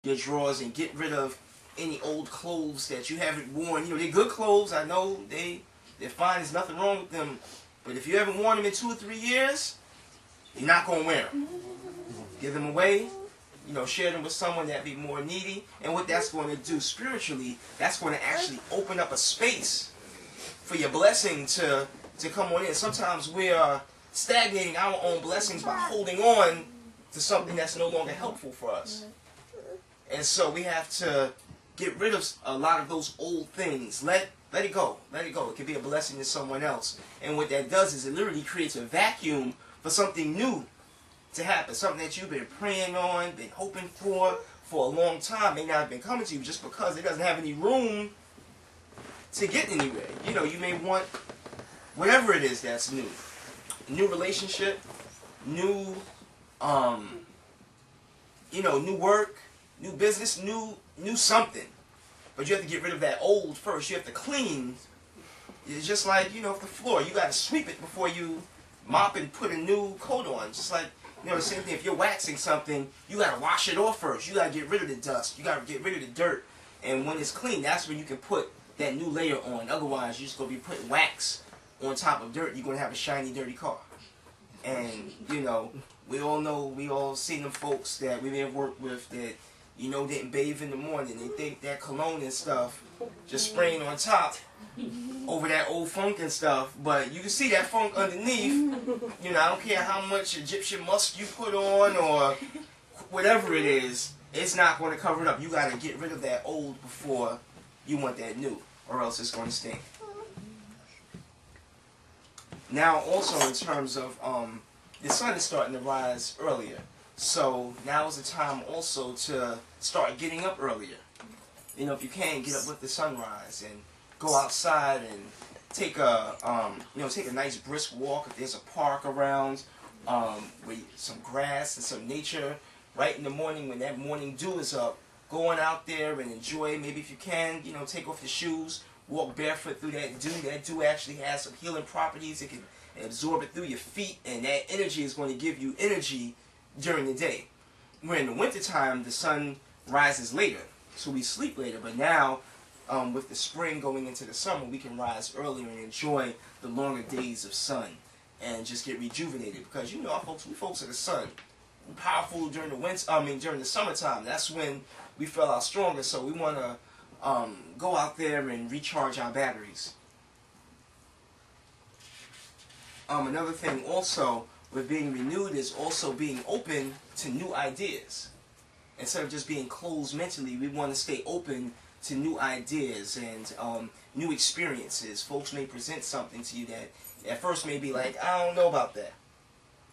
your drawers and get rid of any old clothes that you haven't worn. You know, they're good clothes. I know they're fine. There's nothing wrong with them. But if you haven't worn them in 2 or 3 years, you're not going to wear them. Give them away. You know, share them with someone that be more needy. And what that's going to do spiritually, that's going to actually open up a space for your blessing to come on in. Sometimes we are stagnating our own blessings by holding on to something that's no longer helpful for us. And so we have to get rid of a lot of those old things. Let it go. Let it go. It can be a blessing to someone else. And what that does is it literally creates a vacuum for something new to happen. Something that you've been praying on, been hoping for a long time, may not have been coming to you just because it doesn't have any room to get anywhere. You know, you may want whatever it is that's new. A new relationship, new, new work, new business, new something. But you have to get rid of that old first. You have to clean. It's just like, the floor. You got to sweep it before you mop and put a new coat on. Just like, the same thing. If you're waxing something, you got to wash it off first. You got to get rid of the dust. You got to get rid of the dirt. And when it's clean, that's when you can put that new layer on. Otherwise, you're just going to be putting wax on top of dirt. You're going to have a shiny, dirty car. And, we all know, we all seen them folks that we may have worked with that, didn't bathe in the morning. They think that cologne and stuff just spraying on top over that old funk and stuff. But you can see that funk underneath. I don't care how much Egyptian musk you put on or whatever it is, it's not going to cover it up. You got to get rid of that old before you want that new, or else it's going to stink. Now, also in terms of the sun is starting to rise earlier. So now is the time also to start getting up earlier. If you can, get up with the sunrise and go outside and take a take a nice brisk walk. If there's a park around with some grass and some nature, right in the morning when that morning dew is up, going out there and enjoy. Maybe if you can, take off the shoes, walk barefoot through that dew. That dew actually has some healing properties. It can absorb it through your feet, and that energy is going to give you energy during the day. Where in the wintertime, the sun rises later, so we sleep later. But now, with the spring going into the summer, we can rise earlier and enjoy the longer days of sun and just get rejuvenated. Because we folks are the sun. We're powerful during the during the summertime. That's when we feel our strongest. So we want to go out there and recharge our batteries. Another thing also with being renewed is also being open to new ideas. Instead of just being closed mentally, we want to stay open to new ideas and new experiences. Folks may present something to you that at first may be like, I don't know about that.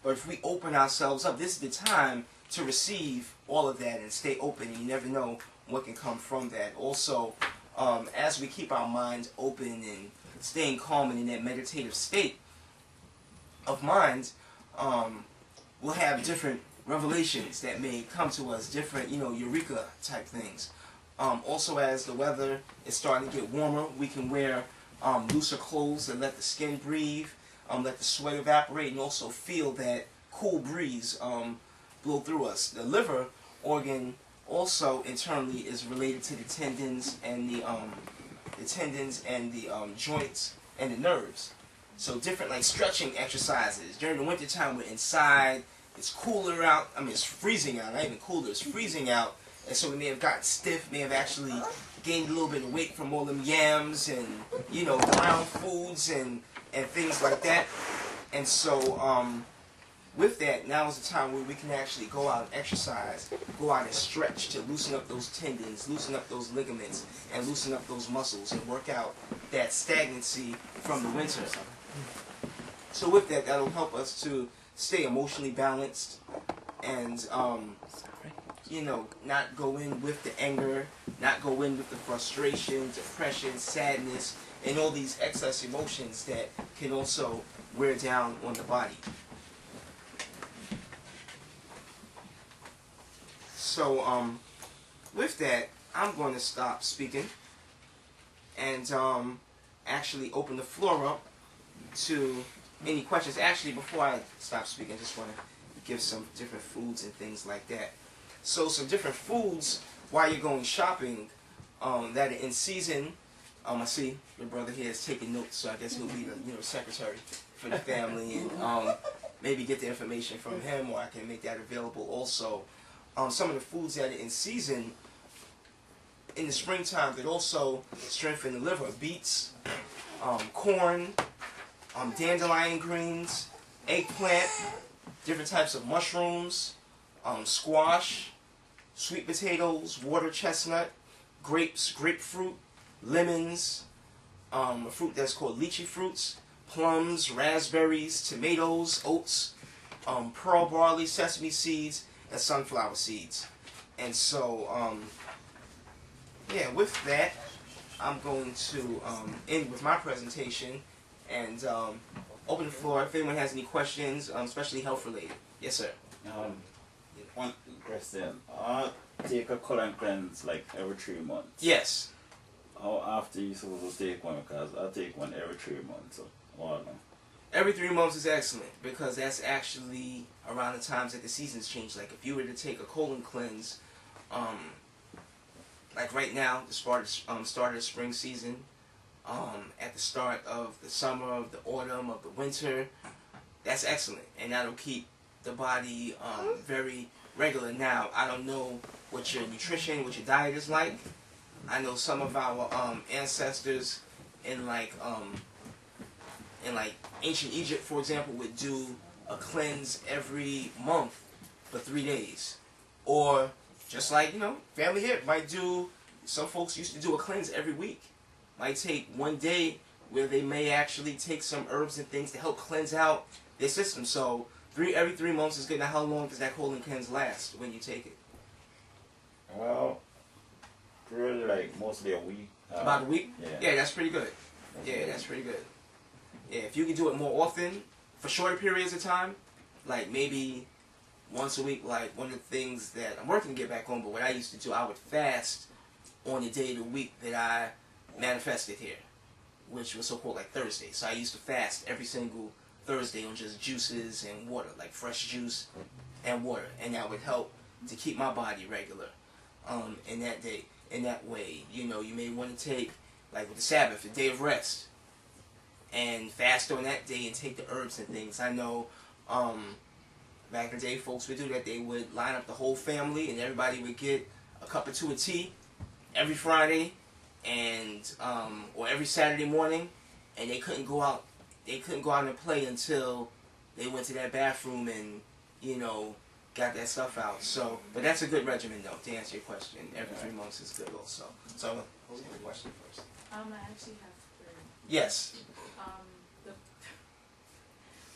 But if we open ourselves up, this is the time to receive all of that and stay open, and you never know what can come from that. Also, as we keep our minds open and staying calm and in that meditative state of mind, we'll have different revelations that may come to us, different, eureka type things. Also, as the weather is starting to get warmer, we can wear looser clothes and let the skin breathe, let the sweat evaporate, and also feel that cool breeze blow through us. The liver organ also internally is related to the tendons and the joints and the nerves. So different like stretching exercises. During the wintertime, we're inside. It's cooler out. It's freezing out. Not even cooler. It's freezing out. And so we may have gotten stiff. May have actually gained a little bit of weight from all them yams and, ground foods and things like that. And so with that, now is the time where we can actually go out and exercise, go out and stretch to loosen up those tendons, loosen up those ligaments, and loosen up those muscles and work out that stagnancy from the winter. So with that, that'll help us to stay emotionally balanced and, not go in with the anger, not go in with the frustration, depression, sadness, and all these excess emotions that can also wear down on the body. So, with that, I'm going to stop speaking and actually open the floor up to any questions. Actually, before I stop speaking, I just want to give some different foods and things like that. So some different foods while you're going shopping, that are in season. I see your brother here is taking notes, so I guess he'll be the secretary for the family, and maybe get the information from him, or I can make that available also. Some of the foods that are in season in the springtime that also strengthen the liver: beets, corn, dandelion greens, eggplant, different types of mushrooms, squash, sweet potatoes, water chestnut, grapes, grapefruit, lemons, a fruit that's called lychee fruits, plums, raspberries, tomatoes, oats, pearl barley, sesame seeds, and sunflower seeds. And so, yeah, with that, I'm going to end with my presentation and open the floor if anyone has any questions, especially health related. Yes, sir. One question. Take a colon cleanse like every 3 months. Yes. How often you supposed to take one? Because I take one every 3 months. So, every 3 months is excellent because that's actually around the times that the seasons change. Like if you were to take a colon cleanse, like right now, the start of the spring season, at the start of the summer, of the autumn, of the winter, that's excellent, and that'll keep the body very regular. Now, I don't know what your nutrition, what your diet is like. I know some of our ancestors in like ancient Egypt, for example, would do a cleanse every month for 3 days, or just like family here might do. Some folks used to do a cleanse every week. Might take 1 day where they may actually take some herbs and things to help cleanse out their system. So every 3 months is good. Now, how long does that colon cleanse last when you take it? Well, really like mostly a week. About a week? Yeah. Yeah, that's pretty good. Yeah, that's pretty good. Yeah, if you can do it more often, for shorter periods of time, like maybe once a week, like one of the things that I'm working to get back on, but what I used to do, I would fast on the day of the week that I manifested here, which was so-called like Thursday. So I used to fast every single Thursday on just juices and water, like fresh juice and water, and that would help to keep my body regular in that day. In that way, you may want to take, like with the Sabbath, the day of rest, and fast on that day and take the herbs and things. I know back in the day, folks would do that. They would line up the whole family, and everybody would get a cup or two of tea every Friday, and or every Saturday morning, and they couldn't go out. They couldn't go out and play until they went to that bathroom and got that stuff out. So, but that's a good regimen, though, to answer your question. Every 3 months is good, also. So, who's got a question first? I actually have 3. Yes.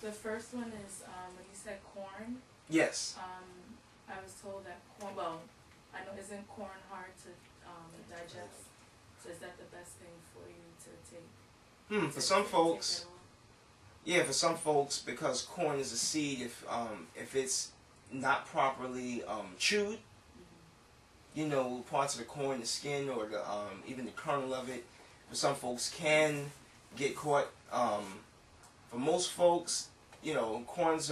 The first one is when you said corn. Yes. I was told that corn. Well, I know isn't corn hard to digest. So is that the best thing for you to take? For some folks. Yeah, for some folks, because corn is a seed. If it's not properly chewed, parts of the corn, the skin, or the even the kernel of it, for some folks can get caught. For most folks, corns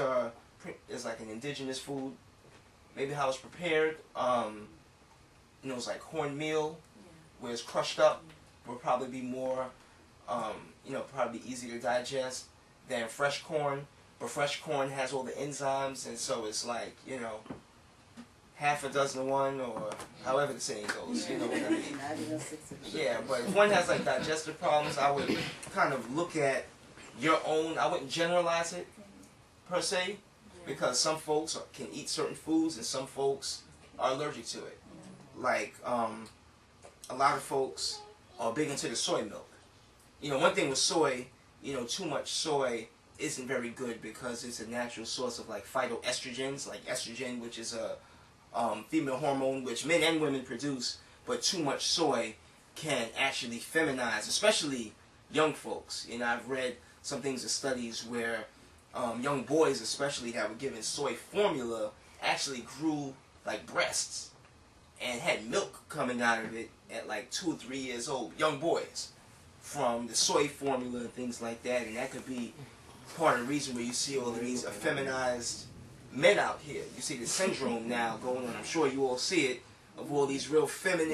is like an indigenous food. Maybe how it's prepared, it's like cornmeal, where it's crushed up, will probably be more, probably easier to digest than fresh corn. But fresh corn has all the enzymes, and so it's like, half a dozen of one, or however the saying goes, you know what I mean? Yeah, but if one has like digestive problems, I would kind of look at your own. I wouldn't generalize it per se, because some folks can eat certain foods and some folks are allergic to it. Like a lot of folks are big into the soy milk. One thing with soy, too much soy isn't very good because it's a natural source of like phytoestrogens, like estrogen, which is a female hormone which men and women produce, but too much soy can actually feminize, especially young folks. I've read some things in studies where young boys especially that were given soy formula actually grew like breasts and had milk coming out of it at like 2 or 3 years old, young boys, from the soy formula and things like that. And that could be part of the reason where you see all of these effeminized men out here. You see the syndrome now going on. I'm sure you all see it of all these real feminine